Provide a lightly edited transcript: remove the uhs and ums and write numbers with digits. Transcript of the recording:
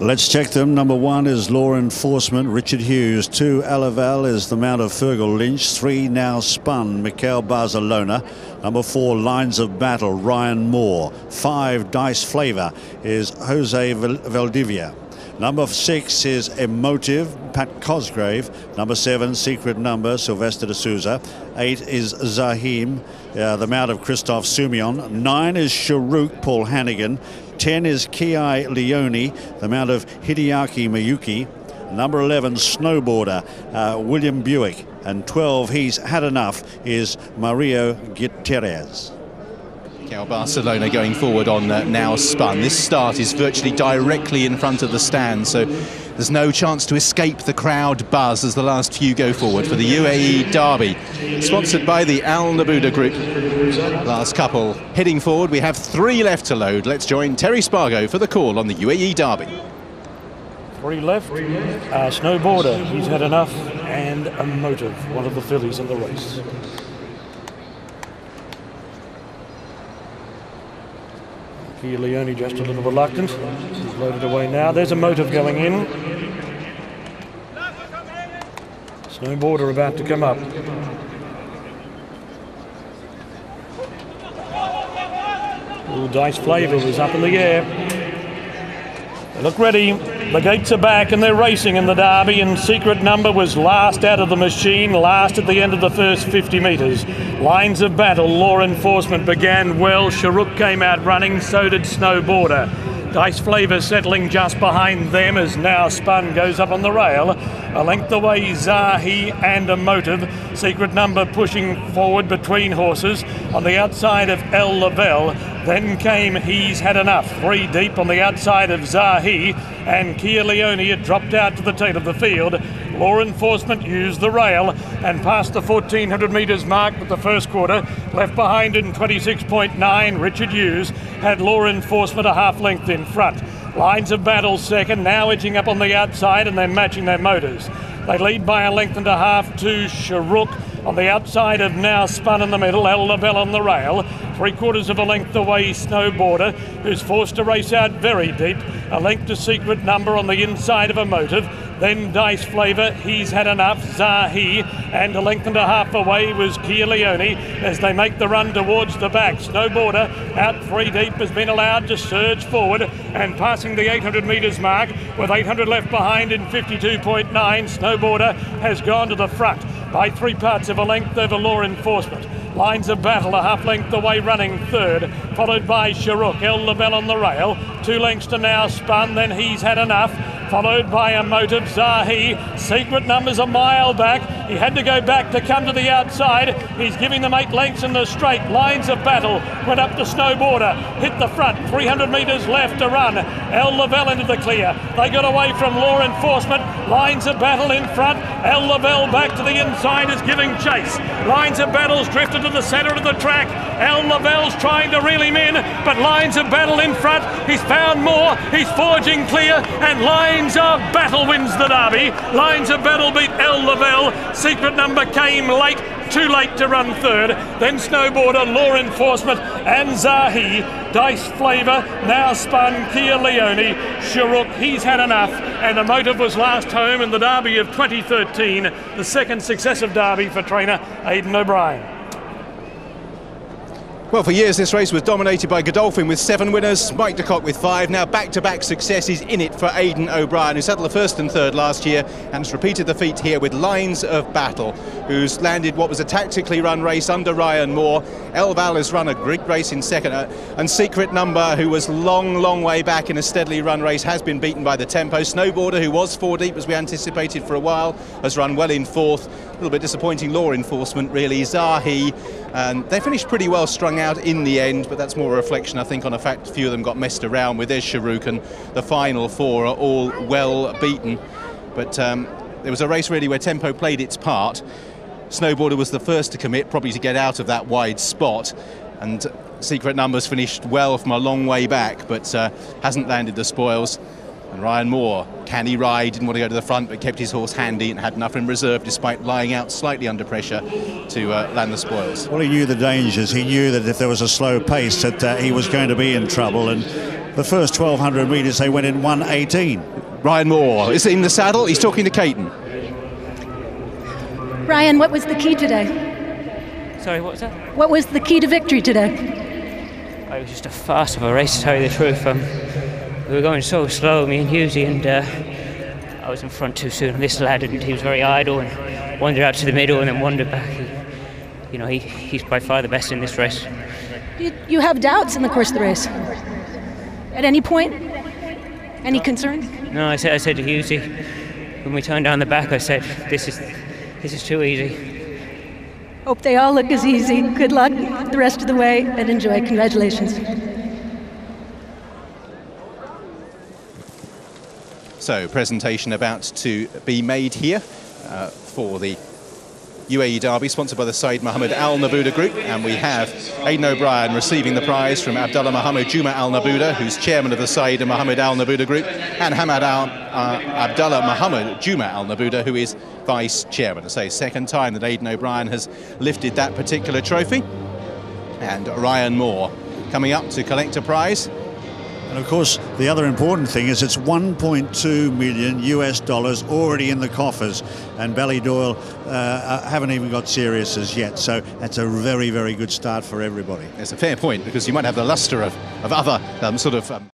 Let's check them. Number 1 is Law Enforcement, Richard Hughes. 2, Elleval is the mount of Fergal Lynch. 3, Now Spun, Mikel Barcelona. Number 4, Lines of Battle, Ryan Moore. 5, Dice Flavor is Jose Valdivia. Number 6 is Emotive, Pat Cosgrave. Number 7, Secret Number, Sylvester de Souza. 8 is Zahim, the mount of Christoph Sumion. 9 is Sharuk, Paul Hannigan. 10 is Kiai Leone, the mount of Hideaki Miyuki. Number 11, Snowboarder, William Buick. And 12, He's Had Enough, is Mario Gutierrez. Barcelona going forward on Now Spun. This start is virtually directly in front of the stand, so there's no chance to escape the crowd buzz as the last few go forward for the UAE Derby, sponsored by the Al Nabuda Group. Last couple heading forward. We have 3 left to load. Let's join Terry Spargo for the call on the UAE Derby. 3 left. Snowboarder, He's Had Enough, and Emotive, one of the fillies in the race. Kia Leone just a little reluctant. He's loaded away now. There's Emotive going in. Snowboarder about to come up. Ooh, Dice Flavor is up in the air. They look ready. The gates are back and they're racing in the Derby, and Secret Number was last out of the machine, last at the end of the first 50 metres. Lines of Battle, Law Enforcement began well. Sharuk came out running, so did Snowboarder. Dice Flavor settling just behind them as Now Spun goes up on the rail. A length away, Zahi and Emotive. Secret Number pushing forward between horses. On the outside of Elleval, then came He's Had Enough. 3 deep on the outside of Zahi, and Kia Leone had dropped out to the tail of the field. Law Enforcement used the rail and passed the 1400 metres mark with the first quarter. Left behind in 26.9, Richard Hughes had Law Enforcement a half length in front. Lines of Battle second, now edging up on the outside, and they're matching their motors. They lead by a length and a half to Sharuk. On the outside of Now Spun in the middle, Elleval on the rail. 3/4 of a length away, Snowboarder, who's forced to race out very deep. A length to Secret Number on the inside of Emotive. Then Dice Flavor, He's Had Enough, Zahi, and a length and a half away was Kia Leone as they make the run towards the back. Snowboarder out 3 deep has been allowed to surge forward and passing the 800 metres mark with 800 left behind in 52.9. Snowboarder has gone to the front by 3/4 of a length over Law Enforcement. Lines of Battle a half length away running third, followed by Sharuk. Elleval on the rail, 2 lengths to Now Spun, then He's Had Enough, followed by Emotive. Zahi. Secret Number's a mile back. He had to go back to come to the outside. He's giving them 8 lengths in the straight. Lines of Battle went up to Snowboarder, hit the front, 300 metres left to run. Elleval into the clear. They got away from Law Enforcement. Lines of Battle in front. Elleval back to the inside is giving chase. Lines of Battle's drifted to the centre of the track. Elleval's trying to reel him in, but Lines of Battle in front. He's found more. He's forging clear, and Lines of Battle wins the Derby. Lines of Battle beat Elleval. Secret Number came late, too late to run third. Then Snowboarder, Law Enforcement, and Zahi. Dice Flavor, Now Spun, Kia Leone, Sharuk, He's Had Enough, and Emotive was last home in the Derby of 2013, the second successive Derby for trainer Aidan O'Brien. Well, for years this race was dominated by Godolphin with 7 winners, Mike de Kock with 5. Now back-to-back successes in it for Aidan O'Brien, who settled the 1st and 3rd last year and has repeated the feat here with Lines of Battle, who's landed what was a tactically run race under Ryan Moore. Elleval has run a great race in second, and Secret Number, who was long way back in a steadily run race, has been beaten by the tempo. Snowboarder, who was 4 deep as we anticipated for a while, has run well in 4th. A little bit disappointing Law Enforcement really. Zahi, and they finished pretty well strung out in the end, but that's more a reflection, I think, on the fact a few of them got messed around with. There's Sharuk, and the final 4 are all well beaten. But there was a race really where tempo played its part. Snowboarder was the first to commit, probably to get out of that wide spot, and Secret Numbers finished well from a long way back, but hasn't landed the spoils. And Ryan Moore, can he ride? Didn't want to go to the front, but kept his horse handy and had enough in reserve despite lying out slightly under pressure to land the spoils. Well, he knew the dangers. He knew that if there was a slow pace that he was going to be in trouble. And the first 1200 metres they went in 1:18. Ryan Moore is in the saddle. He's talking to Caton. Ryan, what was the key today? Sorry, what was that? What was the key to victory today? It was just a farce of a race, to tell you the truth. We were going so slow, me and Husey, and I was in front too soon. This lad didn't. He was very idle and wandered out to the middle and then wandered back. He's by far the best in this race. You have doubts in the course of the race? At any point? Any concerns? No, I said to Husey, when we turned down the back, I said, this is too easy. Hope they all look as easy. Good luck the rest of the way and enjoy. Congratulations. So, presentation about to be made here for the UAE Derby, sponsored by the Said Mohammed Al Nabooda Group, and we have Aidan O'Brien receiving the prize from Abdullah Mohammed Juma Al Nabooda, who's chairman of the Said Mohammed Al Nabooda Group, and Hamad Abdullah Mohammed Juma Al Nabooda, who is vice chairman. I say, second time that Aidan O'Brien has lifted that particular trophy, and Ryan Moore coming up to collect a prize. And of course, the other important thing is it's 1.2 million US dollars already in the coffers, and Ballydoyle haven't even got serious as yet. So that's a very, very good start for everybody. It's a fair point, because you might have the lustre of other